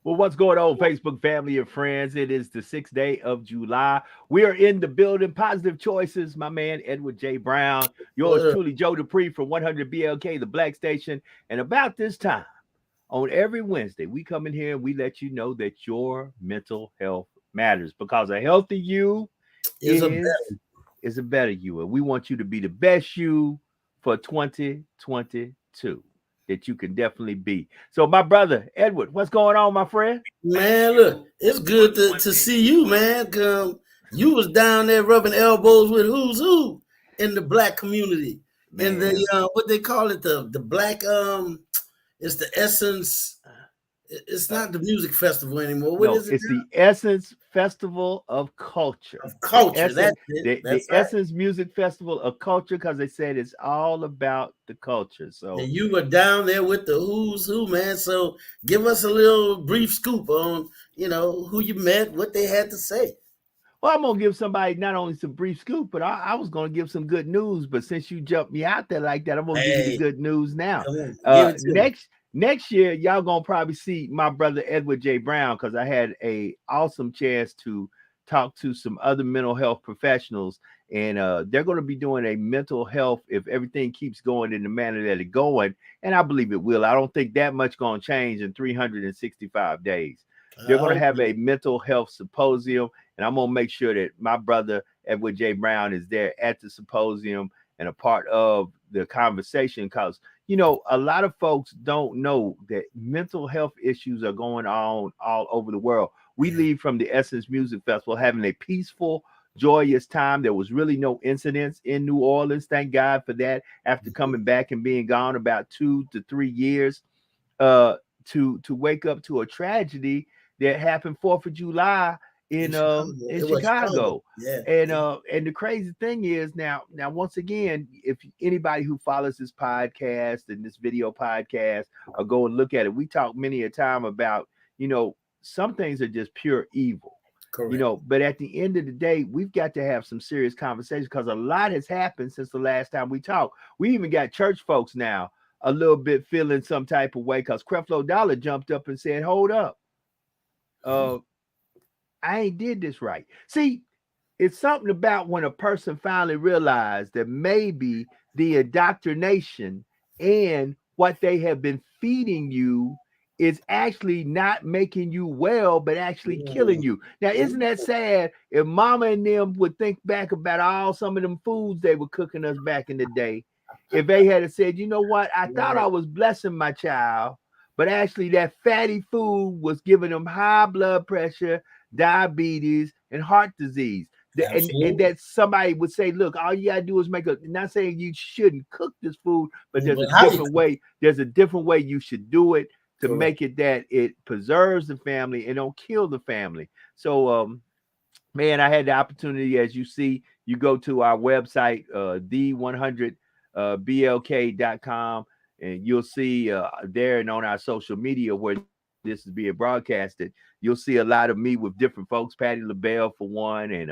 Well, what's going on, Facebook family and friends? It is the 6th day of July. We are in the building. Positive choices, my man, Edward J. Brown. Yours truly, Joe Dupree from 100 BLK, the Black Station. And about this time, on every Wednesday, we come in here and we let you know that your mental health matters because a healthy you is a better you. And we want you to be the best you for 2022 that you can definitely be. So, my brother, Edward, what's going on, my friend? Man, look, it's good to see you, man. You was down there rubbing elbows with who's who in the black community. Man. And the what they call it, the black it's the Essence. It's not the music festival anymore. What is it? It's the Essence Festival of Culture. The Essence Music Festival of Culture, because they said it's all about the culture. So and you were down there with the who's who, man. So give us a little brief scoop on, who you met, what they had to say. Well, I'm gonna give somebody not only some brief scoop, but I was gonna give some good news. But since you jumped me out there like that, I'm gonna give you the good news now. Next year, y'all gonna probably see my brother Edward J. Brown, because I had a awesome chance to talk to some other mental health professionals, and they're going to be doing a mental health if everything keeps going in the manner that it's going, and I believe it will. I don't think that much going to change in 365 days. They're going to have a mental health symposium, and I'm going to make sure that my brother Edward J. Brown is there at the symposium and a part of the conversation, because a lot of folks don't know that mental health issues are going on all over the world. We leave from the Essence Music Festival having a peaceful, joyous time. There was really no incidents in New Orleans. Thank God for that. After coming back and being gone about 2 to 3 years, to wake up to a tragedy that happened 4th of July in Chicago. Yeah. And the crazy thing is now once again, if anybody who follows this podcast and this video podcast or go and look at it, we talk many a time about, some things are just pure evil. Correct. But at the end of the day, we've got to have some serious conversations because a lot has happened since the last time we talked. We even got church folks now a little bit feeling some type of way because Creflo Dollar jumped up and said, hold up. I ain't did this right. See, it's something about when a person finally realized that maybe the indoctrination and what they have been feeding you is actually not making you well, but actually killing you. Now, isn't that sad? If mama and them would think back about some of them foods they were cooking us back in the day, if they had said, you know what, I thought I was blessing my child, but actually that fatty food was giving them high blood pressure, diabetes, and heart disease. And that somebody would say, look, all you gotta do is not saying you shouldn't cook this food, but there's a different way. There's a different way you should do it to make it that it preserves the family and don't kill the family. So, man, I had the opportunity, as you see, you go to our website, the100blk.com, and you'll see there and on our social media where this is being broadcasted, you'll see a lot of me with different folks, Patti LaBelle for one, and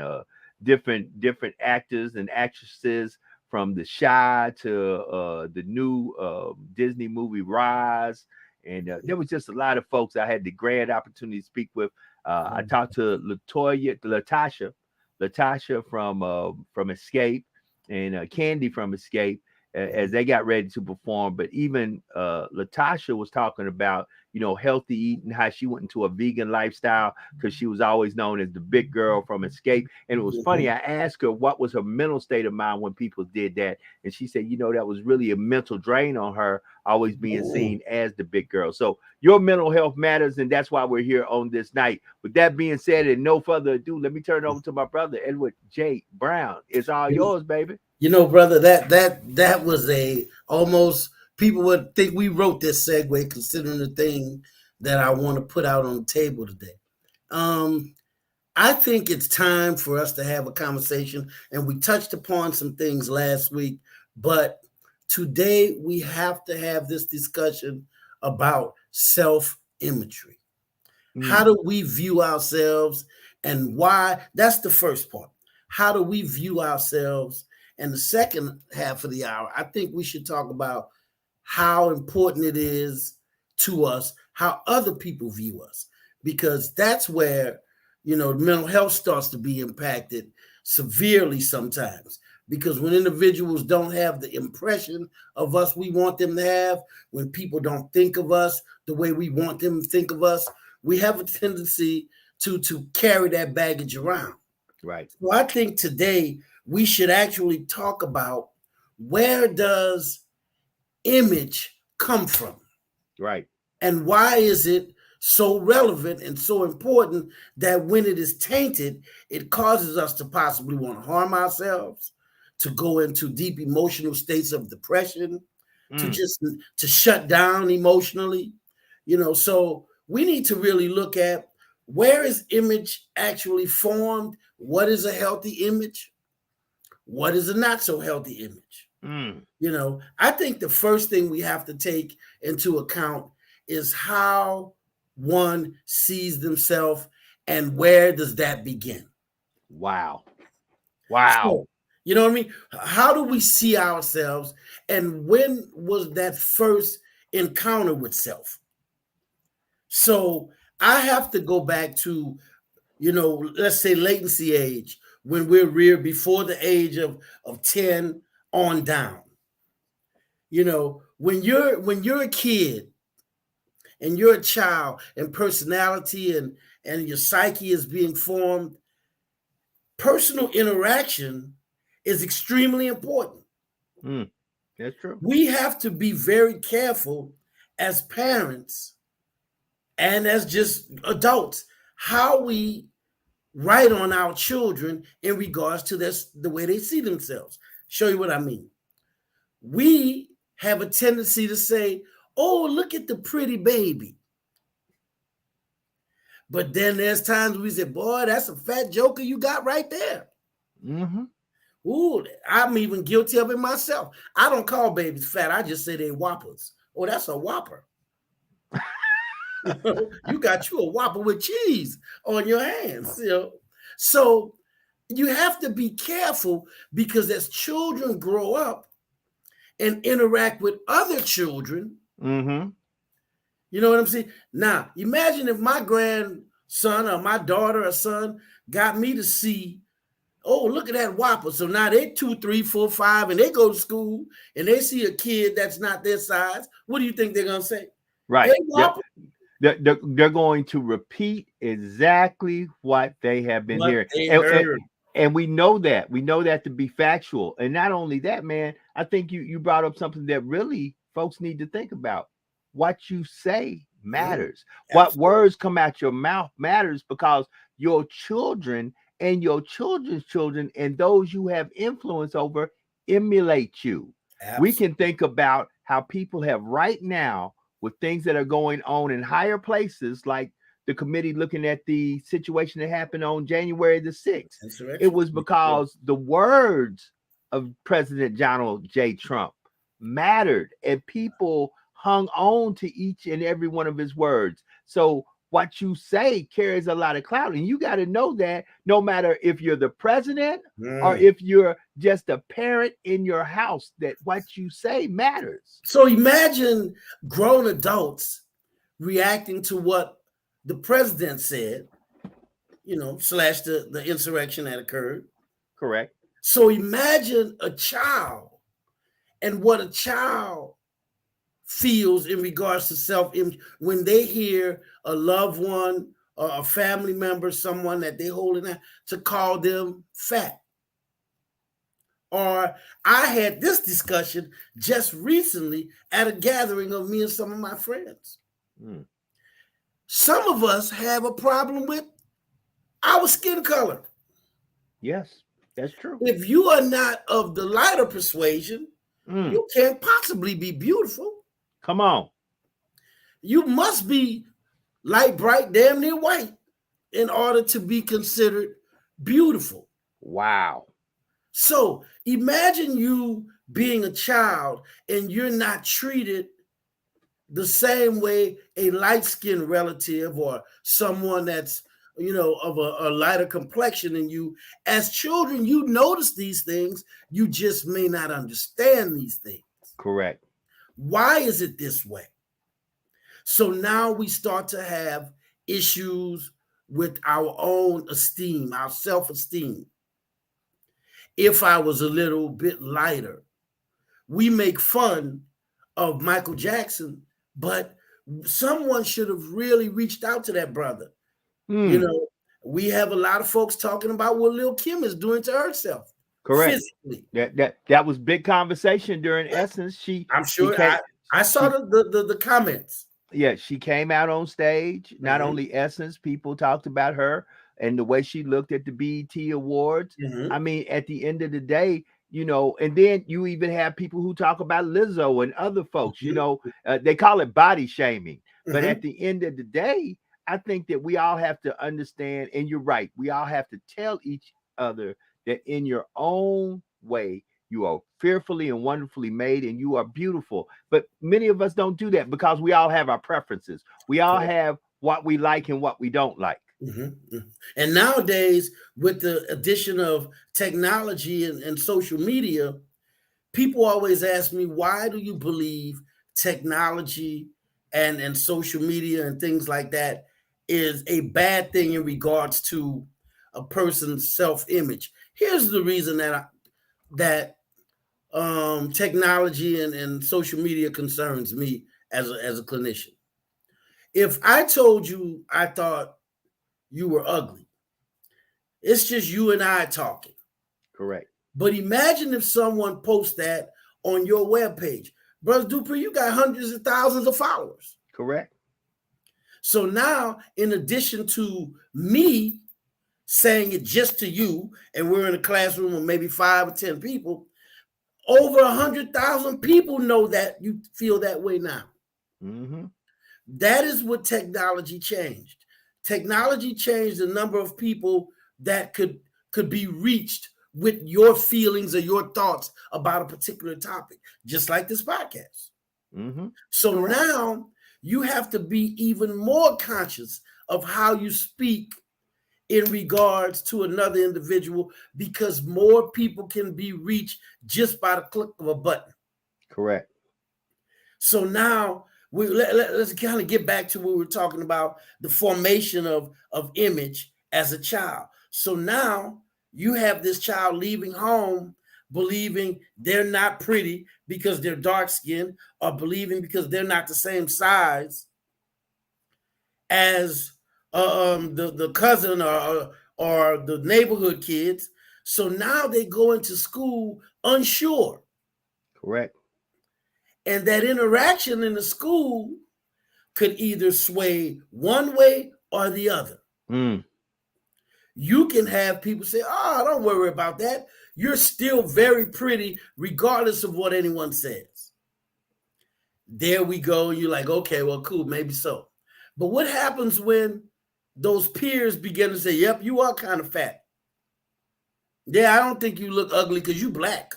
different actors and actresses from The Chi to the new Disney movie Rise. And there was just a lot of folks I had the grand opportunity to speak with. I talked to Latasha from Escape, and Candy from Escape, as they got ready to perform. But even Latasha was talking about, healthy eating, how she went into a vegan lifestyle because she was always known as the big girl from Escape. And it was funny. I asked her what was her mental state of mind when people did that. And she said, that was really a mental drain on her, always being seen as the big girl. So your mental health matters. And that's why we're here on this night. With that being said, and no further ado, let me turn it over to my brother, Edward J. Brown. It's all yours, baby. Brother, that was a almost people would think we wrote this segue, considering the thing that I want to put out on the table today. I think it's time for us to have a conversation, and we touched upon some things last week, but today we have to have this discussion about self-imagery. How do we view ourselves, and why? That's the first part. How do we view ourselves? And the second half of the hour, I think we should talk about how important it is to us, how other people view us, because that's where, you know, mental health starts to be impacted severely sometimes. Because when individuals don't have the impression of us we want them to have, when people don't think of us the way we want them to think of us, we have a tendency to carry that baggage around. Right. So I think today we should actually talk about, where does image come from? Right. And why is it so relevant and so important that when it is tainted, it causes us to possibly want to harm ourselves, to go into deep emotional states of depression, to shut down emotionally, you know. So we need to really look at, where is image actually formed? What is a healthy image? What is a not so healthy image? You know, I think the first thing we have to take into account is how one sees themselves, and where does that begin? Wow. So, you know what I mean? How do we see ourselves, and when was that first encounter with self? So I have to go back to, you know, let's say latency age, when we're reared before the age of 10 on down. You know, when you're a kid and you're a child, and personality and your psyche is being formed, personal interaction is extremely important. That's true. We have to be very careful as parents and as just adults, how we write on our children in regards to this, the way they see themselves. Show you what I mean. We have a tendency to say, oh, look at the pretty baby. But then there's times we say, boy, that's a fat joker you got right there. Ooh, I'm even guilty of it myself. I don't call babies fat. I just say they're whoppers. Oh, that's a whopper. You got you a whopper with cheese on your hands. You know? So you have to be careful, because as children grow up and interact with other children, you know what I'm saying? Now, imagine if my grandson or my daughter or son got me to see, oh, look at that whopper. So now they're 2, 3, 4, 5, and they go to school and they see a kid that's not their size. What do you think they're going to say? Right. Hey, whopper. They're going to repeat exactly what they have been hearing. And we know that. We know that to be factual. And not only that, man, I think you brought up something that really folks need to think about. What you say matters. What words come out your mouth matters, because your children and your children's children and those you have influence over emulate you. We can think about how people have right now, with things that are going on in higher places, like the committee looking at the situation that happened on January the 6th. It was because the words of President Donald J. Trump mattered, and people hung on to each and every one of his words. So what you say carries a lot of clout, and you got to know that, no matter if you're the president or if you're just a parent in your house, that what you say matters. So imagine grown adults reacting to what the president said, you know, / the insurrection that occurred. Correct. So imagine a child and what a child feels in regards to self-image when they hear a loved one or a family member, someone that they hold in that, to call them fat. Or I had this discussion just recently at a gathering of me and some of my friends. Some of us have a problem with our skin color. Yes, that's true. If you are not of the lighter persuasion, you can't possibly be beautiful. Come on. You must be light, bright, damn near white in order to be considered beautiful. Wow. So imagine you being a child and you're not treated the same way a light-skinned relative or someone that's, of a lighter complexion than you. As children, you notice these things. You just may not understand these things. Correct. Why is it this way? So now we start to have issues with our own esteem, our self-esteem. If I was a little bit lighter, we make fun of Michael Jackson, but someone should have really reached out to that brother. We have a lot of folks talking about what Lil' Kim is doing to herself. Correct. Physically. That was big conversation during Essence. I'm sure I saw the comments. Yeah, she came out on stage. Not only Essence, people talked about her and the way she looked at the BET Awards. I mean, at the end of the day, and then you even have people who talk about Lizzo and other folks, they call it body shaming. But at the end of the day, I think that we all have to understand, and you're right, we all have to tell each other that in your own way, you are fearfully and wonderfully made and you are beautiful. But many of us don't do that because we all have our preferences. We all have what we like and what we don't like. And nowadays, with the addition of technology and social media, people always ask me, why do you believe technology and social media and things like that is a bad thing in regards to a person's self-image? Here's the reason that technology and social media concerns me as a clinician. If I told you I thought you were ugly, it's just you and I talking. Correct. But imagine if someone posts that on your webpage. Brother Dupree, you got hundreds of thousands of followers. Correct. So now, in addition to me saying it just to you, and we're in a classroom of maybe 5 or 10 people, over 100,000 people know that you feel that way now. That is what technology changed. Technology changed the number of people that could be reached with your feelings or your thoughts about a particular topic, just like this podcast. So now you have to be even more conscious of how you speak in regards to another individual, because more people can be reached just by the click of a button. Correct. So now let's kind of get back to what we were talking about, the formation of image as a child. So now you have this child leaving home believing they're not pretty because they're dark skinned, or believing because they're not the same size as the cousin or the neighborhood kids. So now they go into school unsure. Correct. And that interaction in the school could either sway one way or the other. You can have people say, oh, don't worry about that. You're still very pretty, regardless of what anyone says. There we go. You're like, okay, well, cool, maybe so. But what happens when those peers begin to say, yep, you are kind of fat. Yeah, I don't think you look ugly because you black.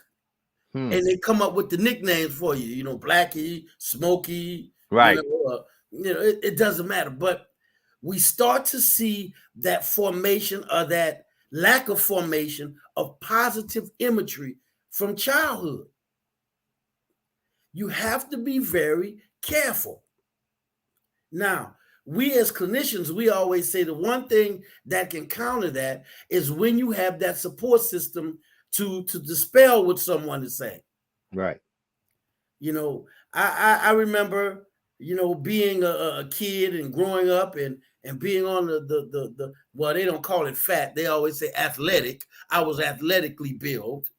And they come up with the nicknames for you, Blackie, Smokey. Right. It doesn't matter. But we start to see that formation, or that lack of formation, of positive imagery from childhood. You have to be very careful. Now, we as clinicians, we always say the one thing that can counter that is when you have that support system to dispel what someone is saying. Right. I remember, being a kid and growing up and being on the well, they don't call it fat. They always say athletic. I was athletically built.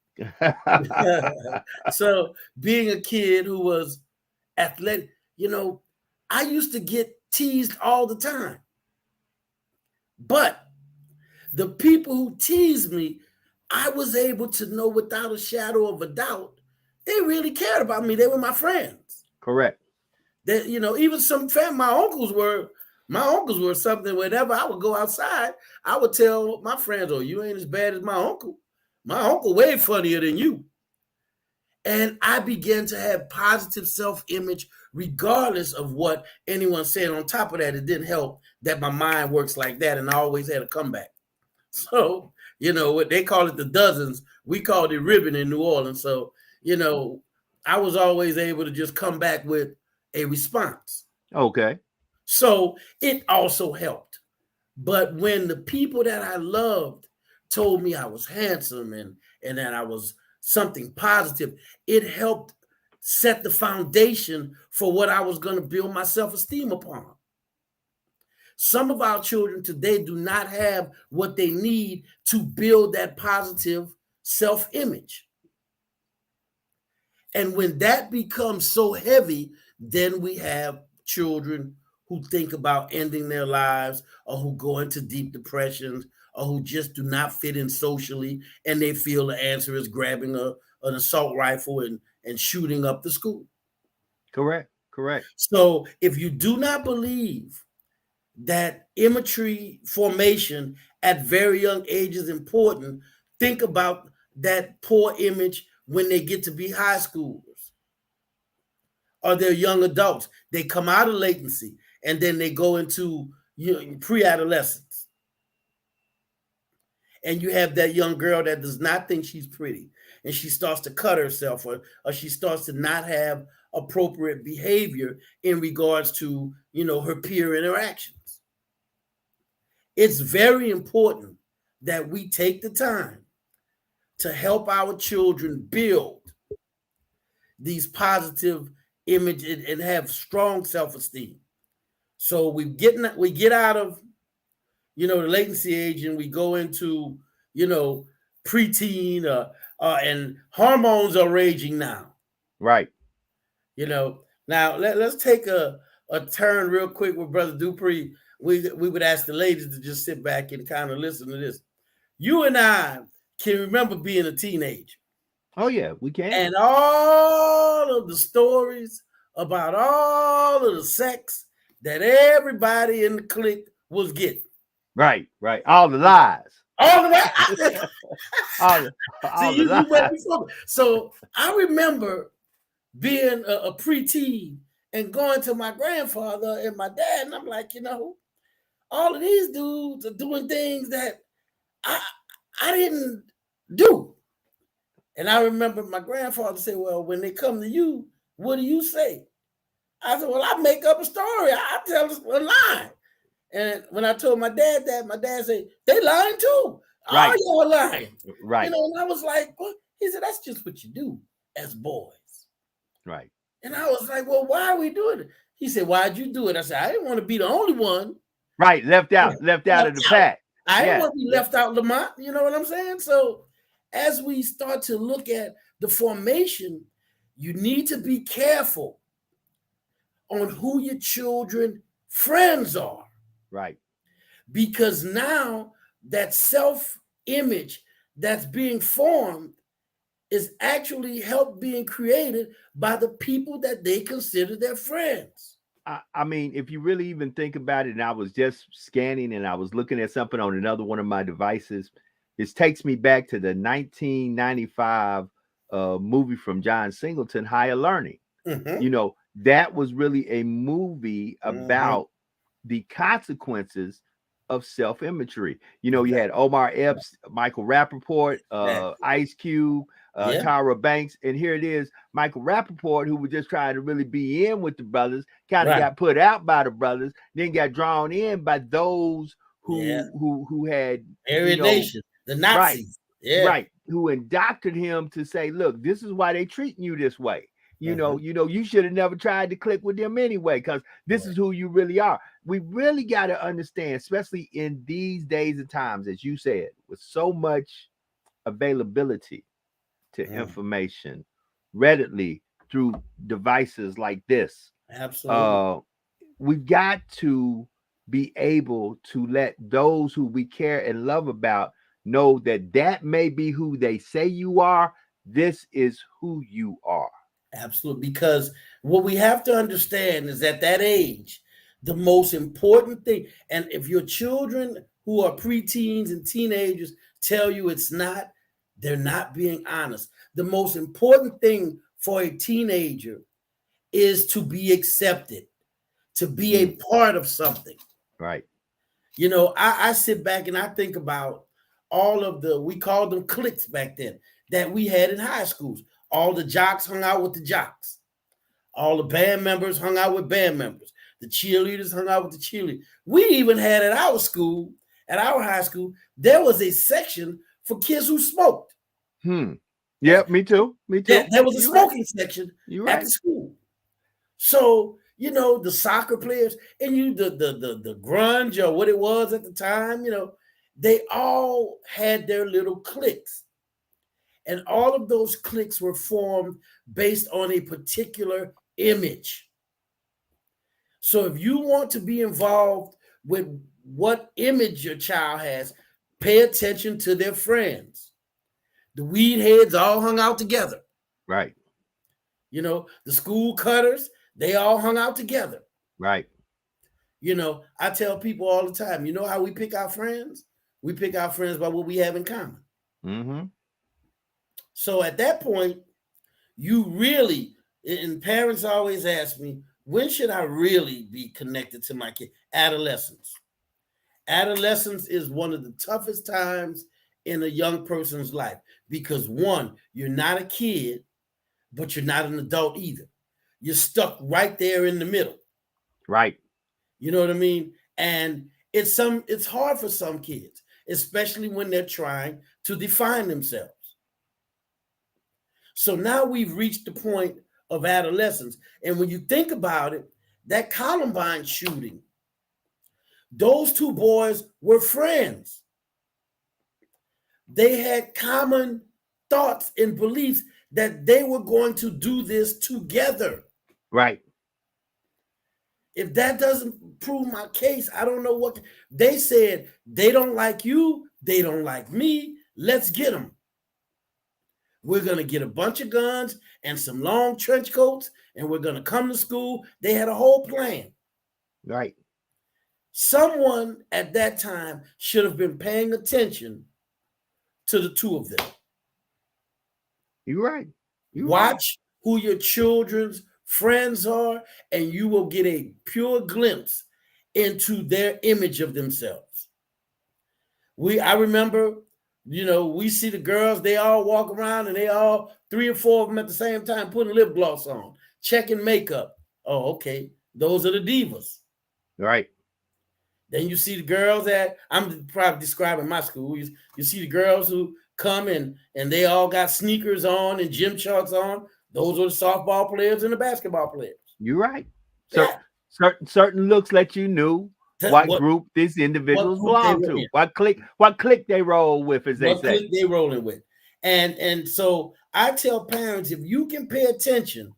So being a kid who was athletic, I used to get teased all the time. But the people who teased me, I was able to know without a shadow of a doubt, they really cared about me. They were my friends. Correct. That, you know, even some my uncles were something. Whenever I would go outside, I would tell my friends, "Oh, you ain't as bad as my uncle. My uncle way funnier than you." And I began to have positive self-image regardless of what anyone said. On top of that, it didn't help that my mind works like that, and I always had a comeback. So, you know, what they call it the dozens, we called it ribbon in New Orleans. So, you know, I was always able to just come back with a response. Okay. So it also helped. But when the people that I loved told me I was handsome and that I was something positive, it helped set the foundation for what I was going to build my self-esteem upon. Some of our children today do not have what they need to build that positive self-image. And when that becomes so heavy, then we have children who think about ending their lives, or who go into deep depressions, or who just do not fit in socially, and they feel the answer is grabbing an assault rifle and shooting up the school. Correct. So if you do not believe that imagery formation at very young age is important, think about that poor image when they get to be high schoolers or they're young adults. They come out of latency and then they go into, you know, pre-adolescence. And you have that young girl that does not think she's pretty, and she starts to cut herself, or she starts to not have appropriate behavior in regards to, you know, her peer interactions. It's very important that we take the time to help our children build these positive images and have strong self-esteem. So we get out of, you know, the latency age, and we go into, you know, preteen, and hormones are raging now. Right. You know, now let's take a turn real quick with Brother Dupree. We would ask the ladies to just sit back and kind of listen to this. You and I can remember being a teenager. Oh yeah, we can. And all of the stories about all of the sex that everybody in the clique was getting. Right. All the lies. All the lies. See, you went before. So I remember being a preteen and going to my grandfather and my dad, and I'm like, you know, all of these dudes are doing things that I didn't do. And I remember my grandfather said, well, when they come to you, what do you say? I said, well, I make up a story. I tell us a lie. And when I told my dad that, my dad said, they lying too. Right. All y'all lying. Right. You know, and I was like, what? He said, that's just what you do as boys. Right. And I was like, well, why are we doing it? He said, why'd you do it? I said, I didn't want to be the only one. Right. Left out of the pack. I didn't want to be left out, Lamont. You know what I'm saying? So as we start to look at the formation, you need to be careful on who your children friends are. Right. Because now that self-image that's being formed is actually help being created by the people that they consider their friends. I mean, if you really even think about it, and I was just scanning and I was looking at something on another one of my devices, this takes me back to the 1995 movie from John Singleton, Higher Learning. Mm-hmm. You know, that was really a movie about the consequences of self-imagery. You know, you had Omar Epps, Michael Rappaport, Ice Cube, Tyra Banks, and here it is, Michael Rappaport, who was just trying to really be in with the brothers, kind of got put out by the brothers, then got drawn in by those who had Aryan Nation, the Nazis, who indoctrinated him to say, look, this is why they treating you this way. You know, you should have never tried to click with them anyway, because this is who you really are. We really got to understand, especially in these days and times, as you said, with so much availability to information readily through devices like this. Absolutely. We've got to be able to let those who we care and love about know that that may be who they say you are. This is who you are. Absolutely. Because what we have to understand is at that age, the most important thing, and if your children who are preteens and teenagers tell you it's not, they're not being honest. The most important thing for a teenager is to be accepted, to be a part of something. Right. You know, I sit back and I think about all of we called them cliques back then that we had in high schools. All the jocks hung out with the jocks. All the band members hung out with band members. The cheerleaders hung out with the cheerleaders. We even had at our school, at our high school, there was a section for kids who smoked. Yep, me too. Me too. There was a smoking section at the school. So, you know, the soccer players and the grunge or what it was at the time, you know, they all had their little cliques. And all of those cliques were formed based on a particular image. So if you want to be involved with what image your child has, pay attention to their friends. The weed heads all hung out together. Right. You know, the school cutters, they all hung out together. Right. You know, I tell people all the time, you know how we pick our friends? We pick our friends by what we have in common. Mm-hmm. So at that point, you really, and parents always ask me, when should I really be connected to my kid? Adolescence. Adolescence is one of the toughest times in a young person's life because one, you're not a kid, but you're not an adult either. You're stuck right there in the middle. Right. You know what I mean? And it's hard for some kids, especially when they're trying to define themselves. So now we've reached the point of adolescence. And when you think about it, that Columbine shooting, those two boys were friends. They had common thoughts and beliefs that they were going to do this together. Right. If that doesn't prove my case, I don't know what. They said, they don't like you, they don't like me, let's get them. We're going to get a bunch of guns and some long trench coats, and we're going to come to school. They had a whole plan. Right. Someone at that time should have been paying attention to the two of them. You're right. Watch who your children's friends are, and you will get a pure glimpse into their image of themselves. I remember, you know, we see the girls, they all walk around and they all 3 or 4 of them at the same time putting lip gloss on, checking makeup. Oh, okay. Those are the divas. Right. Then you see the girls I'm probably describing my school. You see the girls who come and they all got sneakers on and gym shorts on. Those are the softball players and the basketball players. You're right. So certain looks let you knew what group these individuals belong to. What clique they roll with, as they say. What clique they rolling with. And so I tell parents, if you can pay attention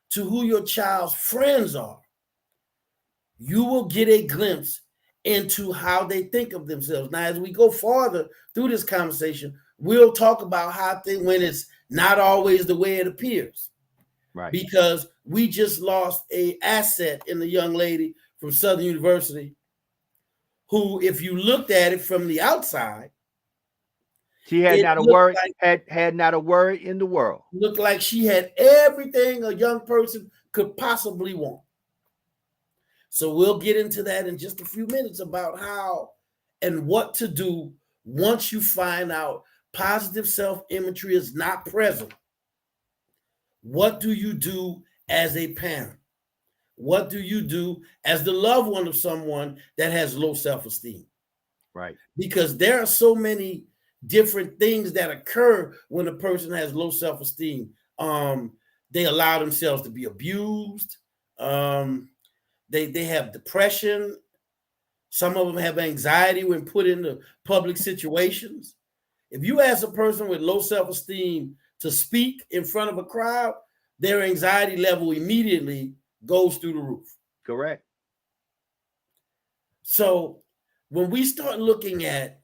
to who your child's friends are, you will get a glimpse into how they think of themselves. Now, as we go farther through this conversation, we'll talk about how when it's not always the way it appears. Right. Because we just lost an asset in the young lady from Southern University who, if you looked at it from the outside, she had not a word, had not a word in the world. Looked like she had everything a young person could possibly want. So we'll get into that in just a few minutes about how and what to do once you find out positive self-imagery is not present. What do you do as a parent? What do you do as the loved one of someone that has low self-esteem? Right. Because there are so many different things that occur when a person has low self-esteem. They allow themselves to be abused. They have depression. Some of them have anxiety when put into public situations. If you ask a person with low self-esteem to speak in front of a crowd, their anxiety level immediately goes through the roof. Correct. So when we start looking at,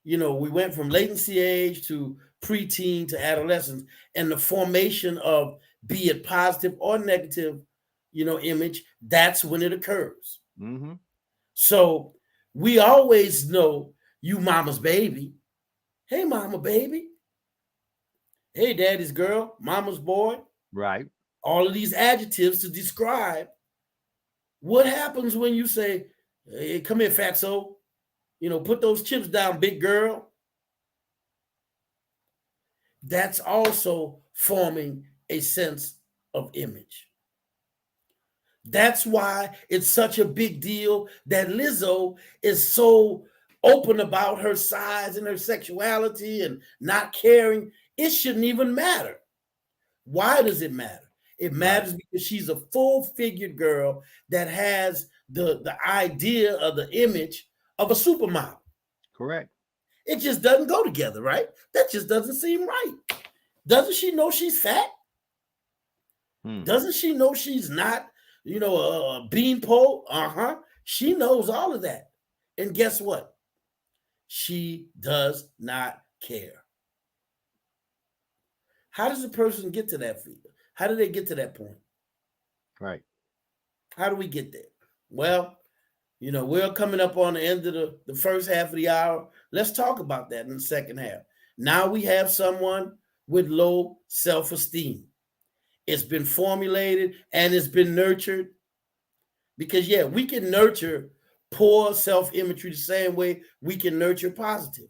you know, we went from latency age to preteen to adolescence and the formation of be it positive or negative, image, that's when it occurs. Mm-hmm. So we always know you mama's baby. Hey, mama baby. Hey, daddy's girl, mama's boy. Right. All of these adjectives to describe what happens when you say, hey, come here, fatso. Put those chips down, big girl. That's also forming a sense of image. That's why it's such a big deal that Lizzo is so open about her size and her sexuality and not caring. It shouldn't even matter. Why does it matter? It matters because she's a full-figured girl that has the idea of the image of a supermodel. Correct. It just doesn't go together, right? That just doesn't seem right. Doesn't she know she's fat? Doesn't she know she's not, a beanpole? She knows all of that. And guess what? She does not care. How does a person get to that feeling? How do they get to that point? Right. How do we get there? Well, we're coming up on the end of the first half of the hour. Let's talk about that in the second half. Now we have someone with low self-esteem. It's been formulated and it's been nurtured. Because, we can nurture poor self-imagery the same way we can nurture positive.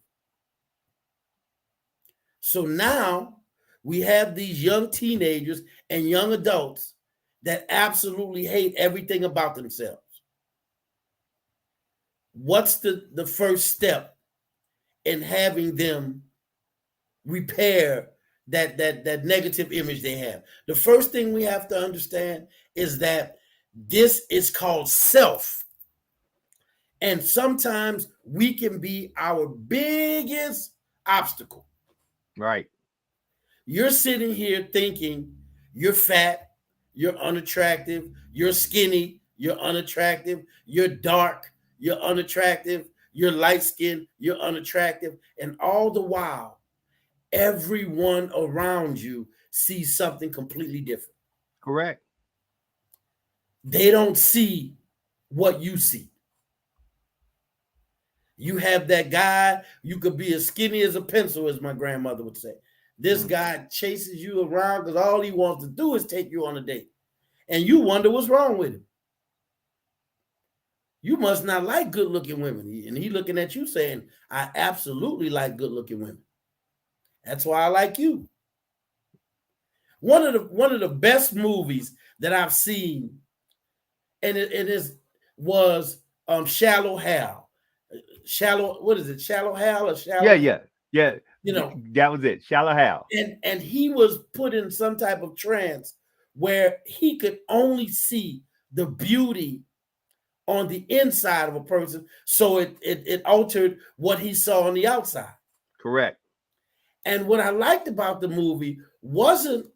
So now we have these young teenagers and young adults that absolutely hate everything about themselves. What's the first step in having them repair that negative image they have? The first thing we have to understand is that this is called self. And sometimes we can be our biggest obstacle. Right. You're sitting here thinking you're fat, you're unattractive, you're skinny, you're unattractive, you're dark, you're unattractive, you're light-skinned, you're unattractive. And all the while, everyone around you sees something completely different. Correct. They don't see what you see. You have that guy, you could be as skinny as a pencil, as my grandmother would say. This guy chases you around because all he wants to do is take you on a date. And you wonder what's wrong with him. You must not like good-looking women. And he looking at you saying, I absolutely like good-looking women. That's why I like you. One of the best movies that I've seen, and it was Shallow Hal. What is it? Shallow Hal or Shallow? Yeah. That was it. Shallow Hal. And he was put in some type of trance where he could only see the beauty on the inside of a person. So it altered what he saw on the outside. Correct. And what I liked about the movie wasn't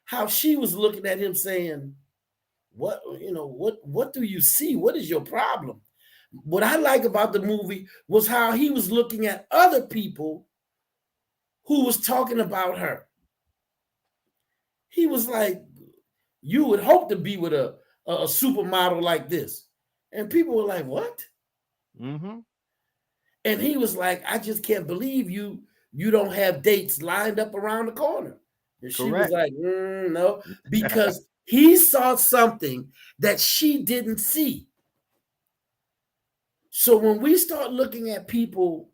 how she was looking at him saying, what do you see? What is your problem? What I like about the movie was how he was looking at other people who was talking about her. He was like, you would hope to be with a supermodel like this. And people were like, what? Mm-hmm. And he was like, I just can't believe you don't have dates lined up around the corner. And she was like, no, because he saw something that she didn't see. So when we start looking at people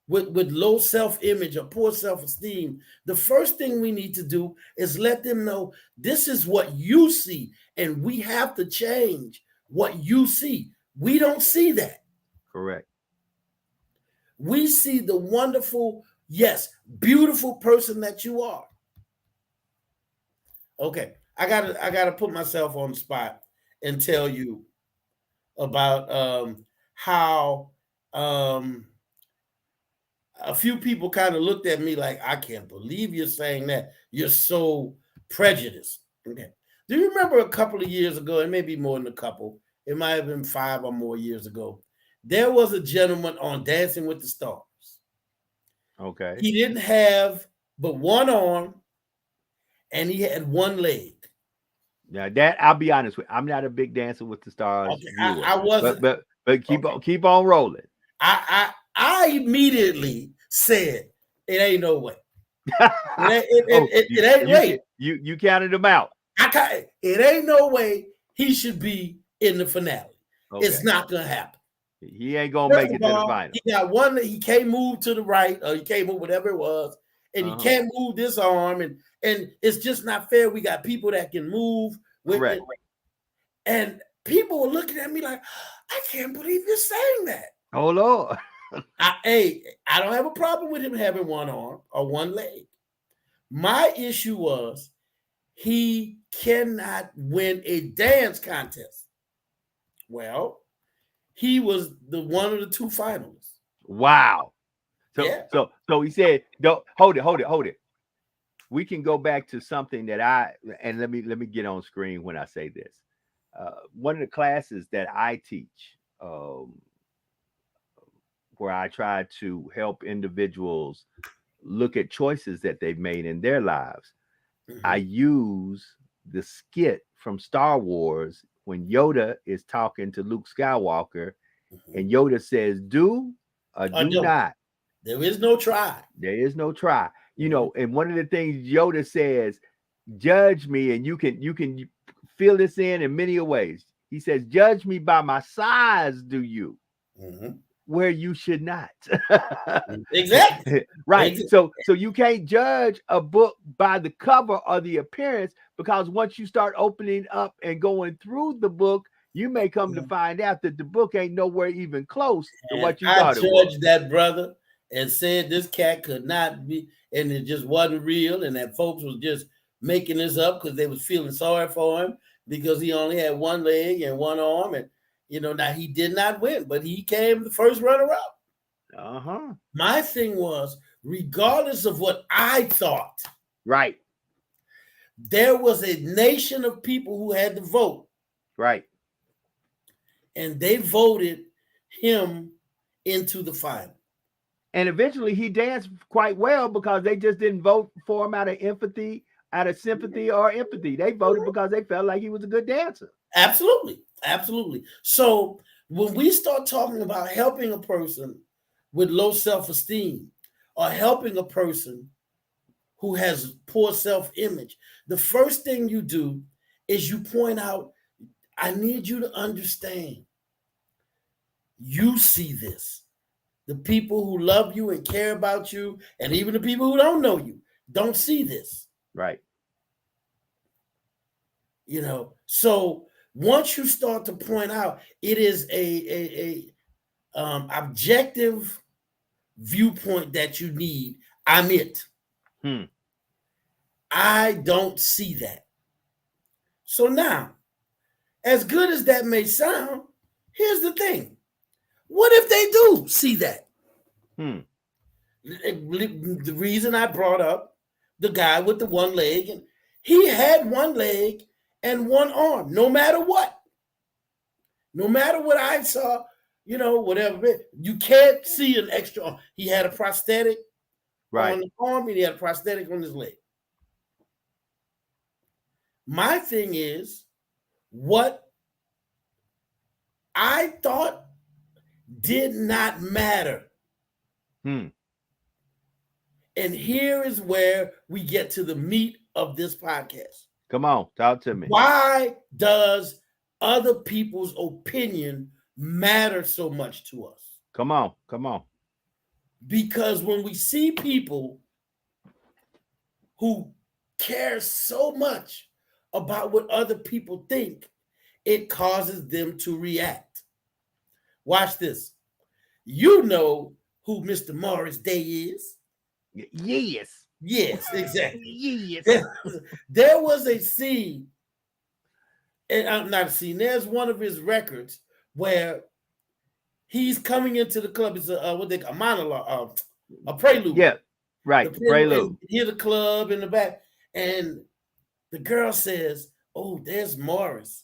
with low self-image or poor self-esteem, the first thing we need to do is let them know this is what you see, and we have to change what you see. We don't see that. Correct. We see the wonderful, yes, beautiful person that you are. Okay, I gotta put myself on the spot and tell you about how a few people kind of looked at me like, I can't believe you're saying that. You're so prejudiced. Okay. Do you remember a couple of years ago, and maybe more than a couple, it might have been 5 or more years ago, there was a gentleman on Dancing with the Stars. Okay. He didn't have but one arm, and he had one leg. Now that I'll be honest with, I'm not a big Dancer with the Stars viewer. I wasn't, but keep on rolling. I immediately said it ain't no way. It ain't right. You counted him out. It ain't no way he should be in the finale. Okay. It's not gonna happen. He ain't gonna make it to the final. He got one. He can't move to the right, or he can't move whatever it was, and he can't move this arm, and it's just not fair. We got people that can move with it, and people were looking at me like, I can't believe you're saying that. Oh Lord. I don't have a problem with him having one arm or one leg. My issue was he cannot win a dance contest. Well, he was one of the two finalists. Wow. So he said, "Don't hold it. We can go back to something that let me get on screen when I say this. One of the classes that I teach, where I try to help individuals look at choices that they've made in their lives. I use the skit from Star Wars when Yoda is talking to Luke Skywalker, and Yoda says, do or do not. There is no try. There is no try. You know, and one of the things Yoda says, judge me, and you can fill this in many ways. He says, judge me by my size, do you? Where you should not. Exactly. Right. Exactly. So you can't judge a book by the cover or the appearance, because once you start opening up and going through the book, you may come to find out that the book ain't nowhere even close to what you thought it was. I judged that brother and said this cat could not be, and it just wasn't real, and that folks was just making this up because they was feeling sorry for him because he only had one leg and one arm, and now he did not win, but he came the first runner-up. My thing was, regardless of what I thought, right, there was a nation of people who had to vote, right, and they voted him into the final. And eventually he danced quite well because they just didn't vote for him out of sympathy or empathy. They voted because they felt like he was a good dancer. Absolutely. So when we start talking about helping a person with low self-esteem or helping a person who has poor self-image, the first thing you do is you point out, I need you to understand. You see this. The people who love you and care about you, and even the people who don't know you, don't see this. Right. So once you start to point out, it is a objective viewpoint that you need. I'm it. I don't see that. So now, as good as that may sound, here's the thing. What if they do see that? The reason I brought up the guy with the one leg, and he had one leg and one arm, no matter what. No matter what I saw, whatever. You can't see an extra arm. He had a prosthetic on the arm, and he had a prosthetic on his leg. My thing is, what I thought did not matter. And here is where we get to the meat of this podcast. Come on, talk to me. Why does other people's opinion matter so much to us? Come on. Because when we see people who care so much about what other people think, it causes them to react. Watch this. You know who Mr. Morris Day is? Yes. Yes, exactly. Yes. There was a scene, and I'm not a scene. There's one of his records where he's coming into the club. It's a monologue, a prelude. Yeah, right. Prelude. You hear the club in the back, and the girl says, "Oh, there's Morris.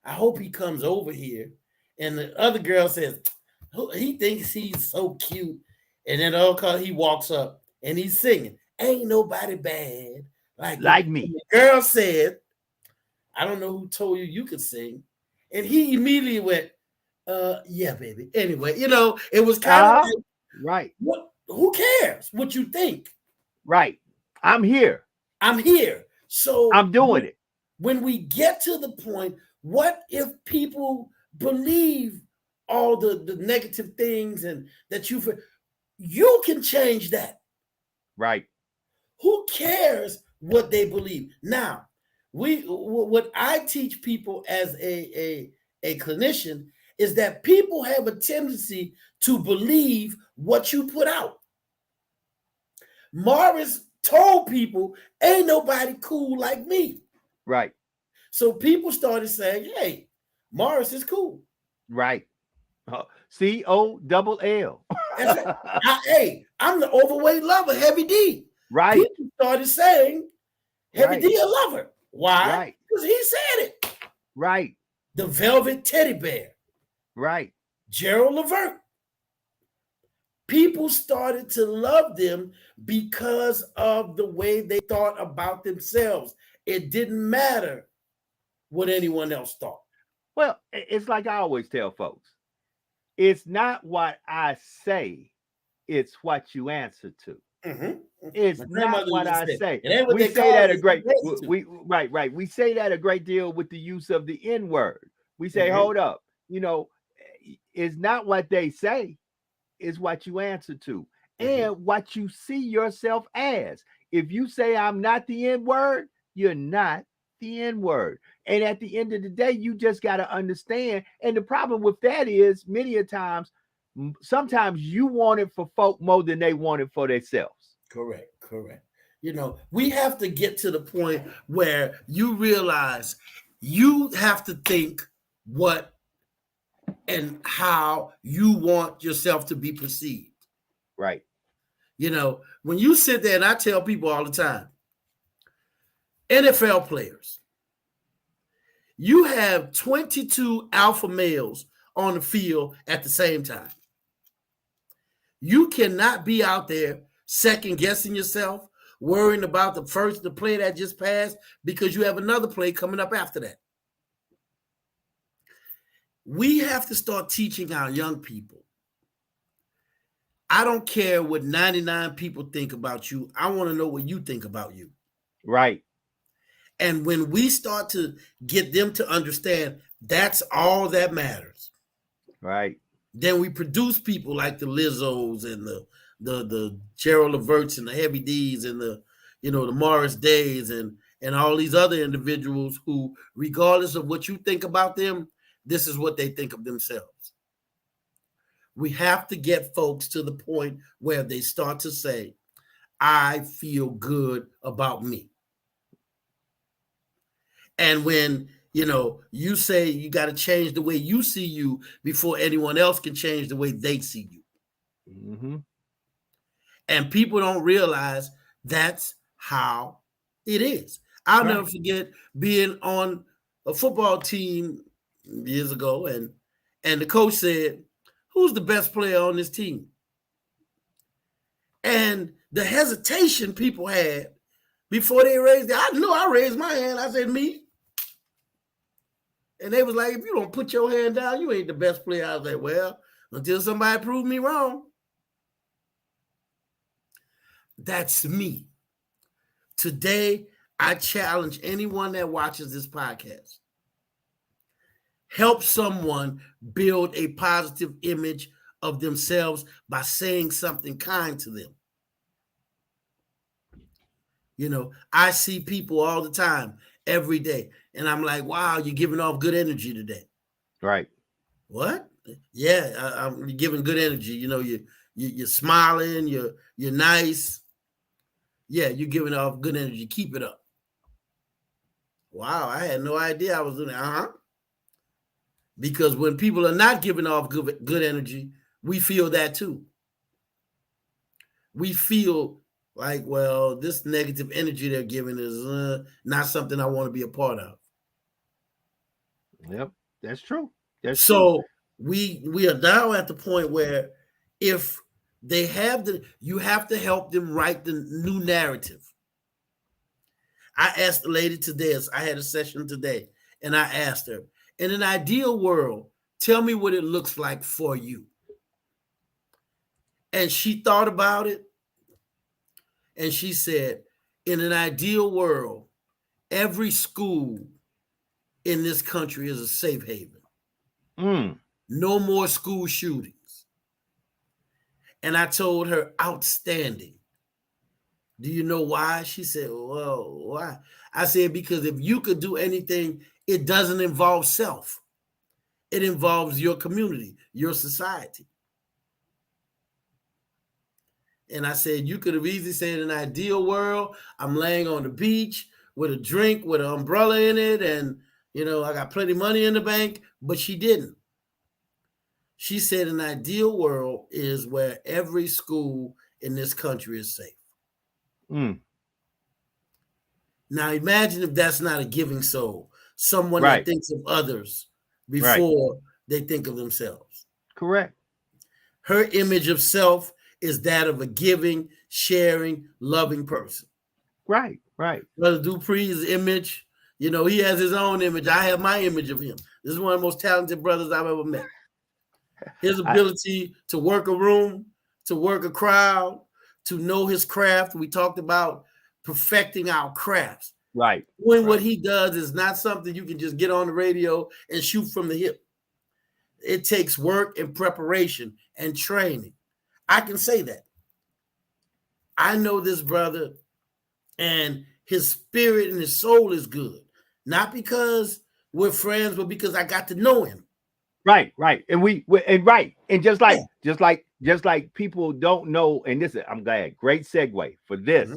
I hope he comes over here." And the other girl says, "He thinks he's so cute." And then he walks up and he's singing, "Ain't nobody bad Like me. The girl said, I don't know who told you could sing. And he immediately went, yeah, baby. Anyway, it was kind of like, right. Who cares what you think? Right. I'm here. So I'm doing it. When we get to the point, what if people believe all the negative things and that you can change that? Right. Who cares what they believe? Now, what I teach people as a clinician is that people have a tendency to believe what you put out. Morris told people, ain't nobody cool like me. Right. So people started saying, hey, Morris is cool. Right. COLL. Hey, I'm the overweight lover, Heavy D. Right. People started saying, Heavy D a lover. Why? Right. Because he said it. Right. The Velvet Teddy Bear. Right. Gerald Levert. People started to love them because of the way they thought about themselves. It didn't matter what anyone else thought. Well, it's like I always tell folks. It's not what I say, it's what you answer to. Mm-hmm. It's not what I say. What we say that a great right. We say that a great deal with the use of the N-word. We say, hold up, it's not what they say, it's what you answer to and what you see yourself as. If you say I'm not the N-word, you're not the N-word. And at the end of the day, you just got to understand. And the problem with that is many a times, sometimes you want it for folk more than they want it for themselves. Correct. We have to get to the point where you realize you have to think what and how you want yourself to be perceived. Right. When you sit there, and I tell people all the time, NFL players, you have 22 alpha males on the field at the same time. You cannot be out there second guessing yourself, worrying about the play that just passed because you have another play coming up after that. We have to start teaching our young people. I don't care what 99 people think about you. I want to know what you think about you. Right. And when we start to get them to understand that's all that matters. Right. Then we produce people like the Lizzos and the Gerald Leverts and the Heavy D's and the Morris Days and all these other individuals who, regardless of what you think about them, this is what they think of themselves. We have to get folks to the point where they start to say, I feel good about me. And when, you say you got to change the way you see you before anyone else can change the way they see you. Mm-hmm. And people don't realize that's how it is. I'll never forget being on a football team years ago, and the coach said, who's the best player on this team? And the hesitation people had before they raised I raised my hand. I said, me. And they was like, if you don't put your hand down, you ain't the best player. I was like, well, until somebody proved me wrong. That's me. Today, I challenge anyone that watches this podcast. Help someone build a positive image of themselves by saying something kind to them. I see people all the time, every day, and I'm like, wow, you're giving off good energy today. Right. What? Yeah, I'm giving good energy. You're smiling, you're nice. Yeah, you're giving off good energy. Keep it up. Wow, I had no idea I was doing that. Because when people are not giving off good energy, we feel that too. We feel like, well, this negative energy they're giving is not something I want to be a part of. Yep, that's true. So we are now at the point where if they have you have to help them write the new narrative. I asked the lady today, I had a session today, and I asked her, in an ideal world, tell me what it looks like for you. And she thought about it, and she said, in an ideal world, every school in this country is a safe haven. No more school shootings. And I told her, outstanding. Do you know why? She said, well, why? I said, because if you could do anything, it doesn't involve self. It involves your community, your society. And I said, you could have easily said, in an ideal world, I'm laying on the beach with a drink, with an umbrella in it, and, you know, I got plenty of money in the bank, but she didn't. She said, an ideal world is where every school in this country is safe. Now, imagine if that's not a giving soul, someone that thinks of others before they think of themselves. Correct. Her image of self is that of a giving, sharing, loving person. Right. Brother Dupree's image, you know, he has his own image. I have my image of him. This is one of the most talented brothers I've ever met. His ability to work a room, to work a crowd, to know his craft. We talked about perfecting our crafts. Right. Doing what he does is not something you can just get on the radio and shoot from the hip. It takes work and preparation and training. I can say that. I know this brother, and his spirit and his soul is good. Not because we're friends, but because I got to know him. Right. And just like people don't know, and this is, I'm glad, great segue for this.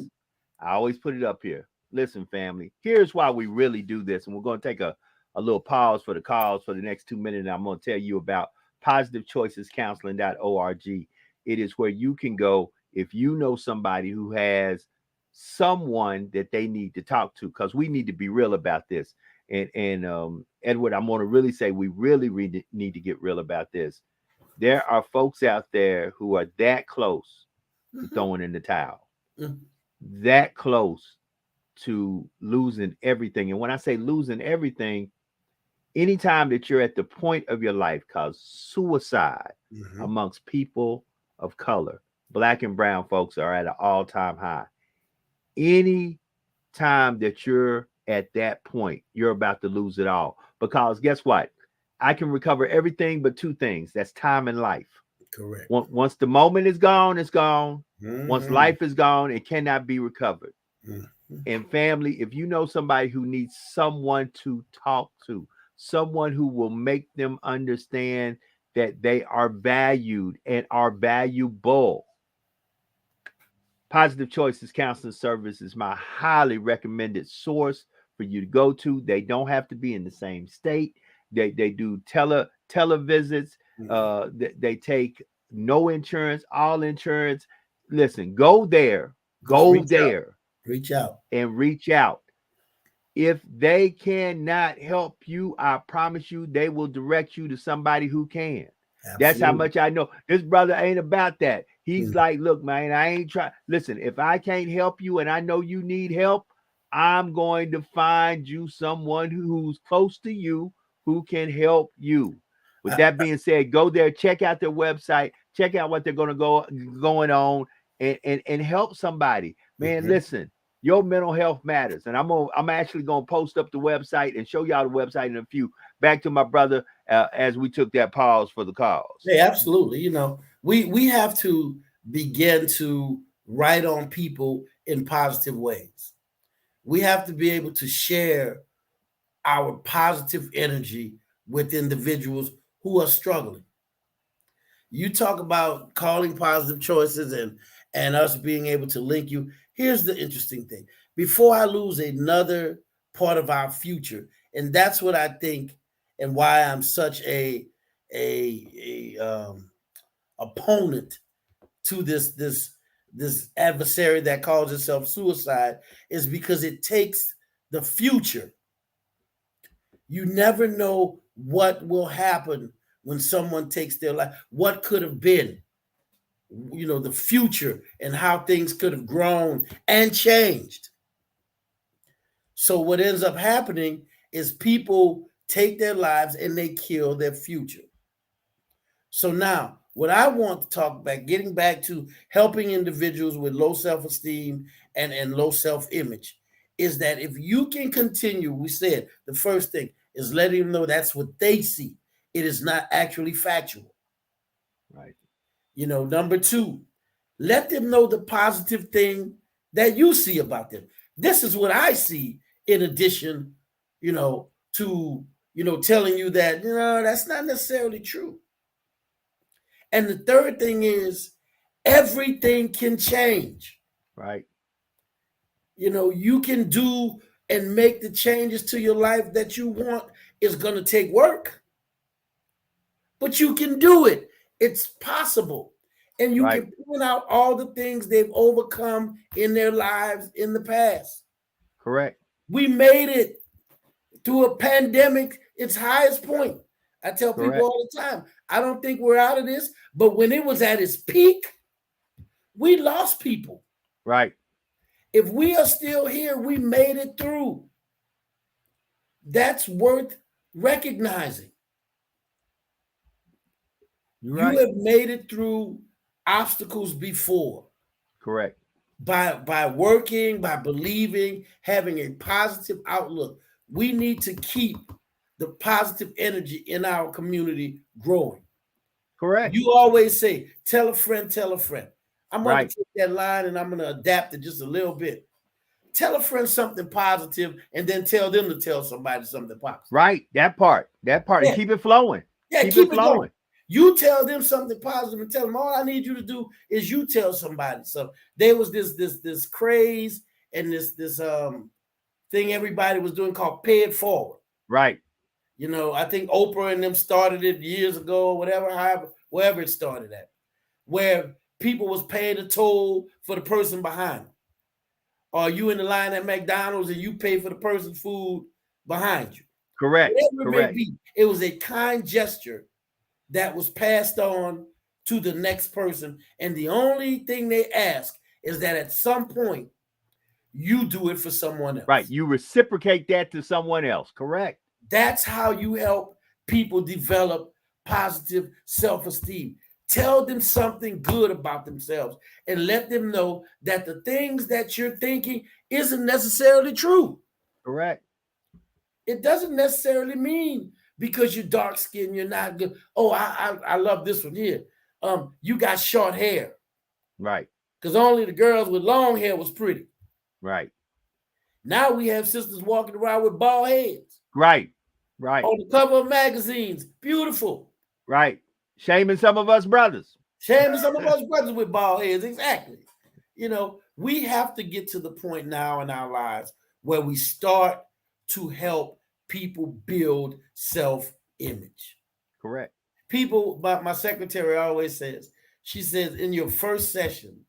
I always put it up here. Listen, family, here's why we really do this. And we're going to take a little pause for the calls for the next 2 minutes. And I'm going to tell you about positivechoicescounseling.org. It is where you can go if you know somebody who has someone that they need to talk to, because we need to be real about this. And Edward, I'm going to really say we really need to get real about this. There are folks out there who are that close to throwing in the towel, that close to losing everything. And when I say losing everything, anytime that you're at the point of your life, because suicide amongst people of color, Black and brown folks, are at an all-time high. Any time that you're at that point, you're about to lose it all. Because guess what? I can recover everything but two things. That's time and life. Correct. Once the moment is gone, it's gone. Once life is gone, it cannot be recovered. And family, if you know somebody who needs someone to talk to, someone who will make them understand that they are valued and are valuable, Positive Choices Counseling Service is my highly recommended source for you to go to. They don't have to be in the same state. They do televisits. They take no insurance, all insurance. Listen, go there. Reach out. If they cannot help you, I promise you, they will direct you to somebody who can. Absolutely. That's how much I know. This brother ain't about that. He's like, look, man, I ain't trying. Listen, if I can't help you and I know you need help, I'm going to find you someone who's close to you who can help you. With that being said, go there, check out their website, check out what they're going to going on, and help somebody. Man, listen, your mental health matters. And I'm actually going to post up the website and show y'all the website in a few. Back to my brother as we took that pause for the calls. Yeah, absolutely. You know, we have to begin to write on people in positive ways. We have to be able to share our positive energy with individuals who are struggling. You talk about calling Positive Choices and us being able to link you. Here's the interesting thing. Before I lose another part of our future, and that's what I think and why I'm such a opponent to this adversary that calls itself suicide, is because it takes the future. You never know what will happen when someone takes their life, what could have been, you know, the future and how things could have grown and changed. So what ends up happening is people take their lives and they kill their future. So now, what I want to talk about, getting back to helping individuals with low self-esteem and low self-image, is that if you can continue, we said the first thing is letting them know that's what they see. It is not actually factual. Right. Number two, let them know the positive thing that you see about them. This is what I see in addition, to, telling you that, that's not necessarily true. And the third thing is everything can change. Right. You can do and make the changes to your life that you want. It's going to take work, but you can do it. It's possible. And you can point out all the things they've overcome in their lives in the past. Correct. We made it through a pandemic, its highest point. I tell people all the time, I don't think we're out of this, but when it was at its peak, we lost people. Right. If we are still here, we made it through. That's worth recognizing. You have made it through obstacles before. Correct. By working, by believing, having a positive outlook. We need to keep the positive energy in our community growing. Correct. You always say, tell a friend, tell a friend. I'm going to take that line and I'm going to adapt it just a little bit. Tell a friend something positive and then tell them to tell somebody something positive. Right. That part. Yeah. Keep it flowing. Yeah, keep it flowing. Going. You tell them something positive and tell them all I need you to do is you tell somebody. So there was this craze and this thing everybody was doing called Pay It Forward. Right. I think Oprah and them started it years ago or wherever it started at, where people was paying a toll for the person behind them. Or you in the line at McDonald's and you pay for the person's food behind you. Correct. Whatever it may be, it was a kind gesture that was passed on to the next person. And the only thing they ask is that at some point, you do it for someone else. Right. You reciprocate that to someone else. Correct. That's how you help people develop positive self-esteem. Tell them something good about themselves and let them know that the things that you're thinking isn't necessarily true. Correct. It doesn't necessarily mean because you're dark skinned, you're not good. Oh, I love this one here. You got short hair. Right. Because only the girls with long hair was pretty. Right. Now we have sisters walking around with bald heads. Right. Right. On the cover of magazines. Beautiful. Right. Shaming some of us brothers. Shaming some of us brothers with bald heads. Exactly. We have to get to the point now in our lives where we start to help people build self-image. Correct. People, my secretary always says, she says, in your first session,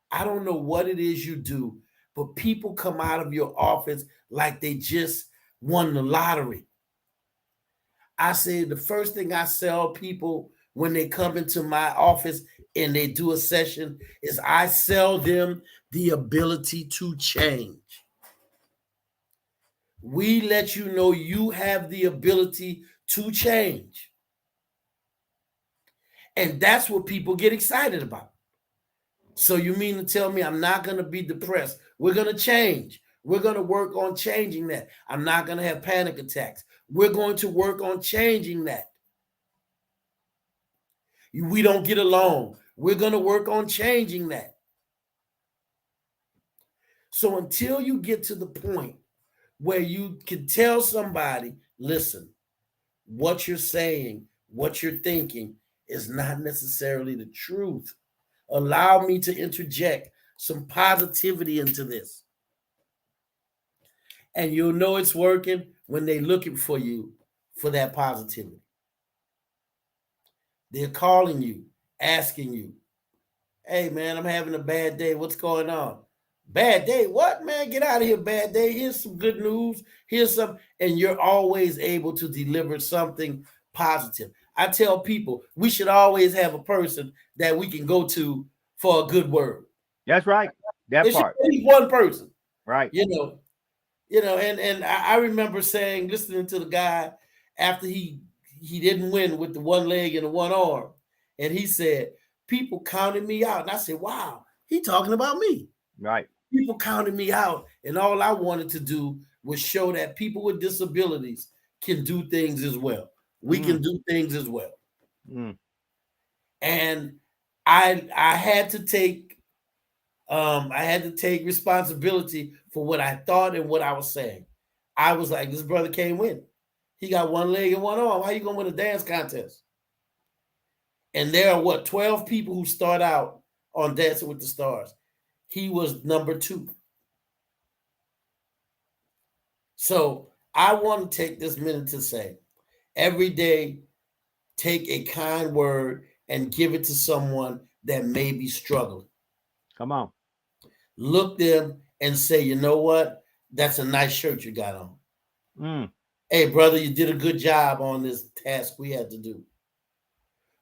I don't know what it is you do, but people come out of your office like they just won the lottery. I say the first thing I sell people when they come into my office and they do a session is I sell them the ability to change. We let you know you have the ability to change. And that's what people get excited about. So you mean to tell me I'm not going to be depressed? We're going to change. We're going to work on changing that. I'm not going to have panic attacks. We're going to work on changing that. We don't get along. We're going to work on changing that. So until you get to the point where you can tell somebody, listen, what you're saying, what you're thinking is not necessarily the truth. Allow me to interject some positivity into this. And you'll know it's working when they're looking for you for that positivity. They're calling you, asking you, hey, man, I'm having a bad day. What's going on? Bad day? What, man? Get out of here, bad day. Here's some good news. Here's some. And you're always able to deliver something positive. I tell people we should always have a person that we can go to for a good word. That's right. That part. At least one person. Right. You know, and I remember listening to the guy after he didn't win with the one leg and the one arm, and he said people counted me out, and I said, "Wow, he talking about me." Right. People counted me out, and all I wanted to do was show that people with disabilities can do things as well. We can do things as well. And I had to take responsibility for what I thought and what I was saying. I was like, this brother can't win. He got one leg and one arm. How you gonna win a dance contest? And there are 12 people who start out on Dancing with the Stars. He was number 2. So I want to take this minute to say, every day, take a kind word and give it to someone that may be struggling. Come on. Look them and say, you know what? That's a nice shirt you got on. Hey, brother, you did a good job on this task we had to do.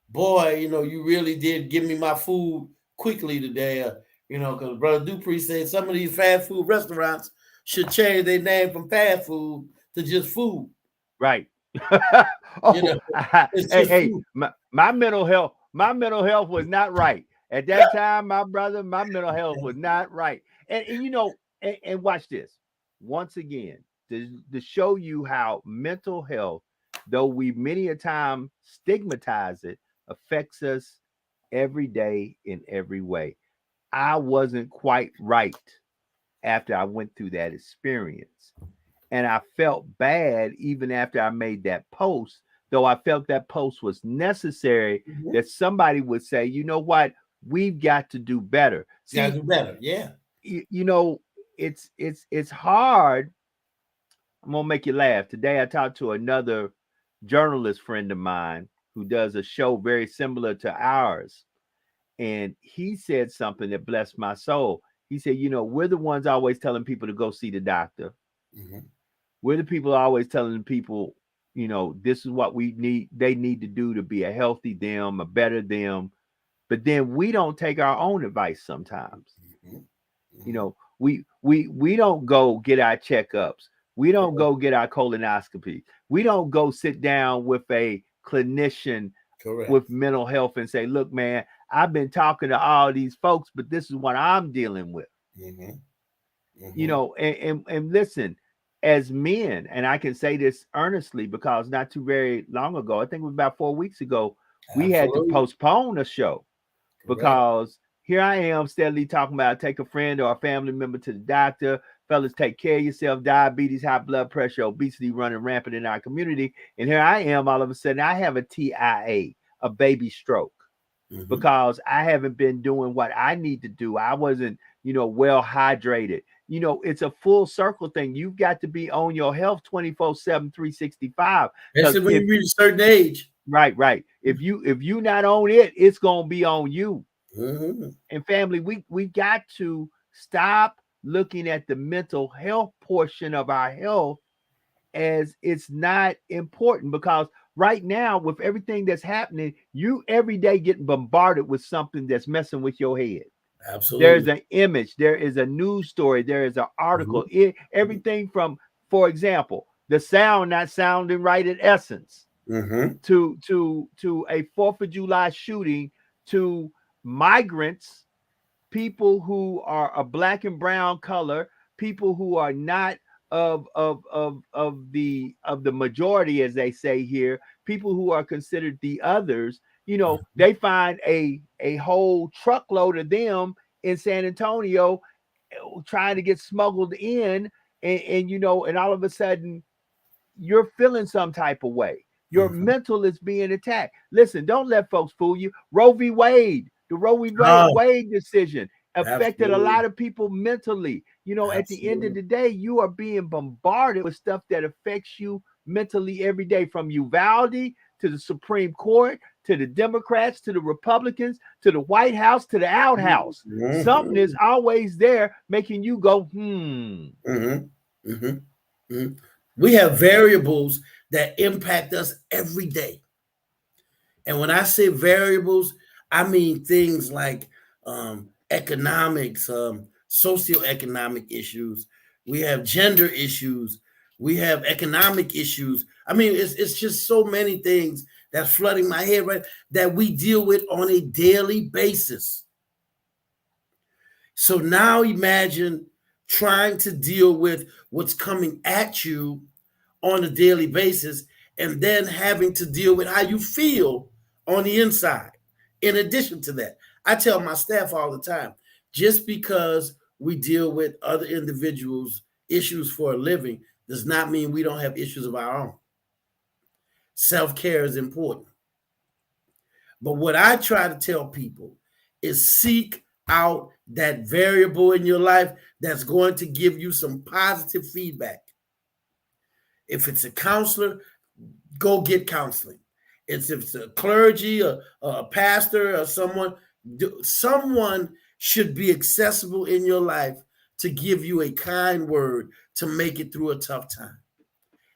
Boy, you really did give me my food quickly today. Because Brother Dupree said some of these fast food restaurants should change their name from fast food to just food. Right. My mental health was not right. At that time, my mental health was not right. And watch this. Once again, to show you how mental health, though we many a time stigmatize it, affects us every day in every way. I wasn't quite right after I went through that experience. And I felt bad even after I made that post, though I felt that post was necessary, that somebody would say, you know what, we've got to do better. See, do better, yeah. It's hard. I'm gonna make you laugh. Today I talked to another journalist friend of mine who does a show very similar to ours. And he said something that blessed my soul. He said, we're the ones always telling people to go see the doctor. We're the people always telling people, this is what they need to do to be a healthy them, a better them. But then we don't take our own advice sometimes. We don't go get our checkups. We don't go get our colonoscopy. We don't go sit down with a clinician with mental health and say, look, man, I've been talking to all these folks, but this is what I'm dealing with. And listen, as men, and I can say this earnestly because not too very long ago, I think it was about 4 weeks ago, we had to postpone a show because here I am steadily talking about take a friend or a family member to the doctor. Fellas, take care of yourself. Diabetes, high blood pressure, obesity running rampant in our community. And here I am, all of a sudden, I have a TIA, a baby stroke, because I haven't been doing what I need to do. I wasn't, well hydrated. It's a full circle thing. You've got to be on your health 24/7, 365. Especially when you reach a certain age. Right. If you not on it, it's gonna be on you. And family, we got to stop looking at the mental health portion of our health as it's not important, because right now, with everything that's happening, you every day getting bombarded with something that's messing with your head. Absolutely. There's an image, there is a news story, there is an article, everything from, for example, the sound not sounding right at Essence, to a 4th of July shooting, to migrants, people who are a black and brown color, people who are not of the majority, as they say here, people who are considered the others. They find a whole truckload of them in San Antonio trying to get smuggled in, and all of a sudden you're feeling some type of way. Your mental is being attacked. Listen, don't let folks fool you. Roe v. Wade, the Roe v. Wade decision affected a lot of people mentally. At the end of the day, you are being bombarded with stuff that affects you mentally every day, from Uvalde to the Supreme Court, to the Democrats, to the Republicans, to the White House, to the outhouse. Something is always there making you go, We have variables that impact us every day. And when I say variables, I mean things like economics, socioeconomic issues, we have gender issues, we have economic issues. I mean, it's just so many things that's flooding my head, right? That we deal with on a daily basis. So now imagine trying to deal with what's coming at you on a daily basis, and then having to deal with how you feel on the inside. In addition to that, I tell my staff all the time, just because we deal with other individuals' issues for a living does not mean we don't have issues of our own. Self-care is important. But what I try to tell people is seek out that variable in your life that's going to give you some positive feedback. If it's a counselor, go get counseling. If it's a clergy, a pastor, or someone should be accessible in your life to give you a kind word to make it through a tough time.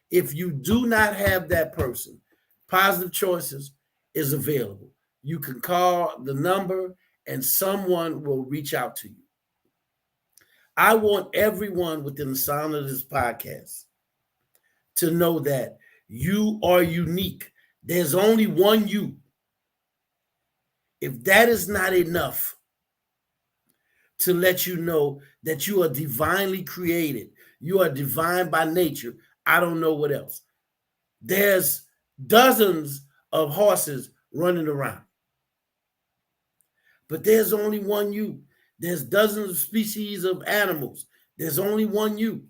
If you do not have that person, Positive Choices is available. You can call the number and someone will reach out to you. I want everyone within the sound of this podcast to know that you are unique. There's only one you. If that is not enough to let you know that you are divinely created, you are divine by nature, I don't know what else. There's dozens of horses running around, but there's only one you. There's dozens of species of animals. There's only one you.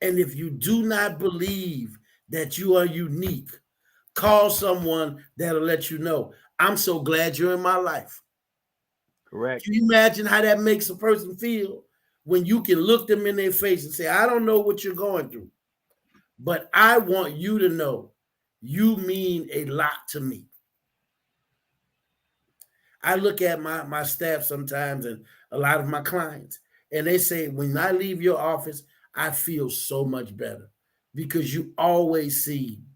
And if you do not believe that you are unique, call someone that'll let you know. I'm so glad you're in my life. Correct. Can you imagine how that makes a person feel when you can look them in their face and say, I don't know what you're going through, but I want you to know you mean a lot to me. I look at my staff sometimes and a lot of my clients, and they say, when I leave your office, I feel so much better because you always seem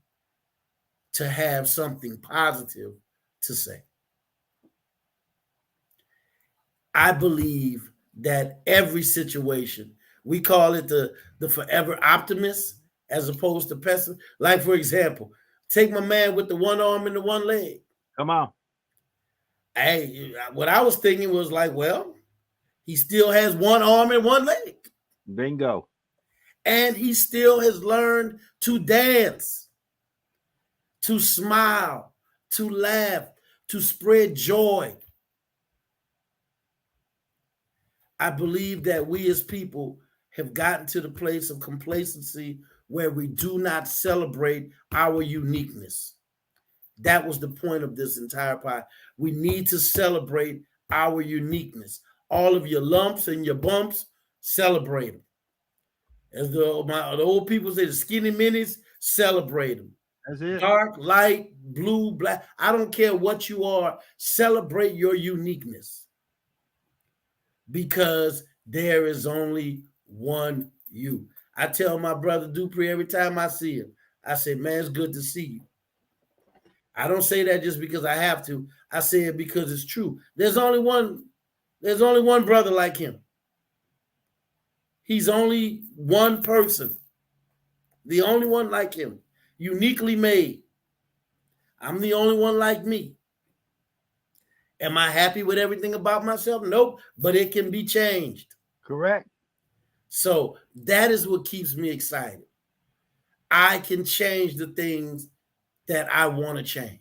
to have something positive to say. I believe that every situation, we call it the forever optimist as opposed to pessimist. Like, for example, take my man with the one arm and the one leg. Come on. Hey, what I was thinking was like, well, he still has one arm and one leg. Bingo. And he still has learned to dance, to smile, to laugh, to spread joy. I believe that we as people have gotten to the place of complacency where we do not celebrate our uniqueness. That was the point of this entire pod. We need to celebrate our uniqueness. All of your lumps and your bumps, celebrate them. As the old people say, the skinny minis, celebrate them. That's it. Dark, light, blue, black. I don't care what you are. Celebrate your uniqueness. Because there is only one you. I tell my brother Dupree every time I see him, I say, man, it's good to see you. I don't say that just because I have to. I say it because it's true. There's only one brother like him. He's only one person. The only one like him. Uniquely made. I'm the only one like me. Am I happy with everything about myself? Nope, but it can be changed. Correct. So that is what keeps me excited. I can change the things that I want to change.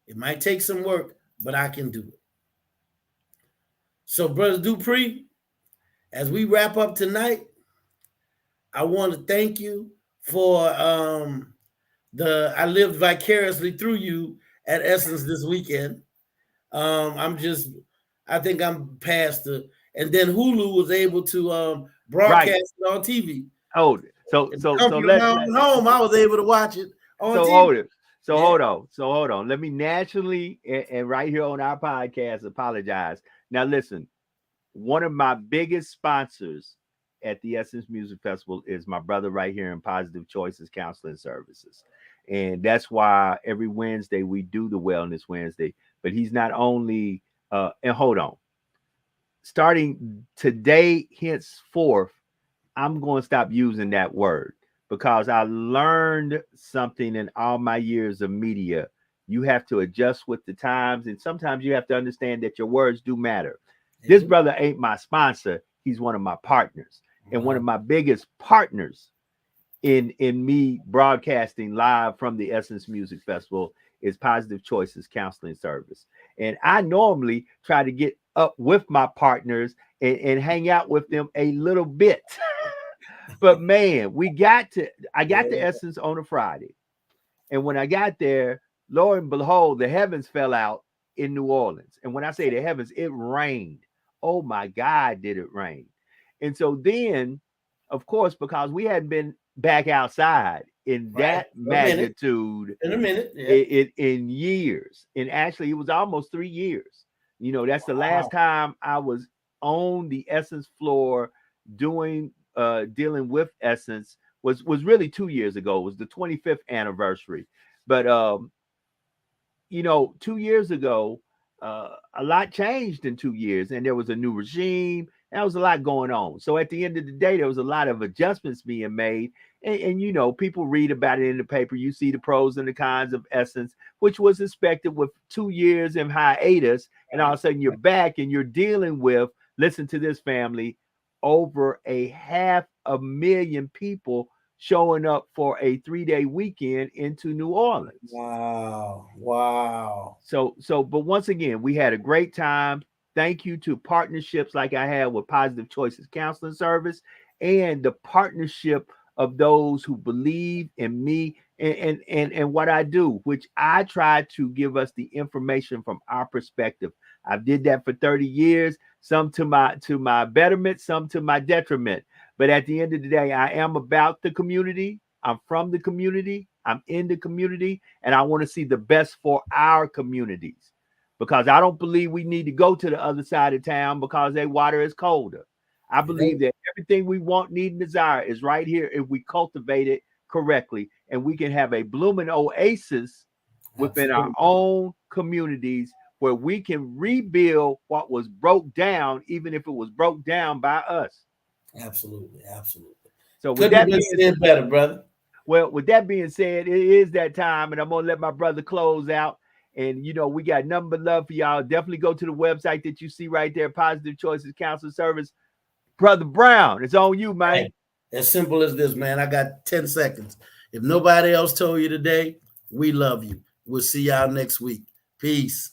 It might take some work, but I can do it. So, Brother Dupree, as we wrap up tonight, I want to thank you for I lived vicariously through you at Essence this weekend. I think I'm past and then Hulu was able to broadcast it on TV. Hold it. So let's home. I was able to watch it on TV. Hold it. Hold on. Let me naturally and right here on our podcast apologize. Now listen, one of my biggest sponsors at the Essence Music Festival is my brother right here in Positive Choices Counseling Services. And that's why every Wednesday we do the Wellness Wednesday. But he's not only and hold on. starting today, henceforth, I'm going to stop using that word because I learned something in all my years of media. You have to adjust with the times, and sometimes you have to understand that your words do matter. This brother ain't my sponsor. He's one of my partners, and one of my biggest partners in me broadcasting live from the Essence Music Festival is Positive Choices Counseling Service. And I normally try to get up with my partners and hang out with them a little bit. But man, I got the Essence on a Friday. And when I got there, lo and behold, the heavens fell out in New Orleans. And when I say the heavens, it rained. Oh my God, did it rain. And so then, of course, because we hadn't been back outside in that magnitude in years. And actually, it was almost 3 years. You know, that's the last time I was on the Essence floor dealing with Essence was really 2 years ago. It was the 25th anniversary. But, 2 years ago, a lot changed in 2 years, and there was a new regime. There was a lot going on. So at the end of the day, there was a lot of adjustments being made. And people read about it in the paper. You see the pros and the cons of Essence, which was expected with 2 years in hiatus. And all of a sudden you're back and you're dealing with, listen to this, family, over 500,000 people showing up for a 3-day weekend into New Orleans. Wow. So, but once again, we had a great time. Thank you to partnerships like I had with Positive Choices Counseling Service and the partnership of those who believe in me and what I do, which I try to give us the information from our perspective. I did that for 30 years, some to my betterment, some to my detriment. But at the end of the day, I am about the community. I'm from the community. I'm in the community, and I want to see the best for our communities. Because I don't believe we need to go to the other side of town because their water is colder. I believe that everything we want, need, and desire is right here if we cultivate it correctly. And we can have a blooming oasis within our own communities where we can rebuild what was broke down, even if it was broke down by us. Absolutely. So with that being said, better, brother. Well, with that being said, it is that time, and I'm going to let my brother close out. And, we got nothing but love for y'all. Definitely go to the website that you see right there, Positive Choices Counseling Service. Brother Brown, it's on you, man. Hey, as simple as this, man. I got 10 seconds. If nobody else told you today, we love you. We'll see y'all next week. Peace.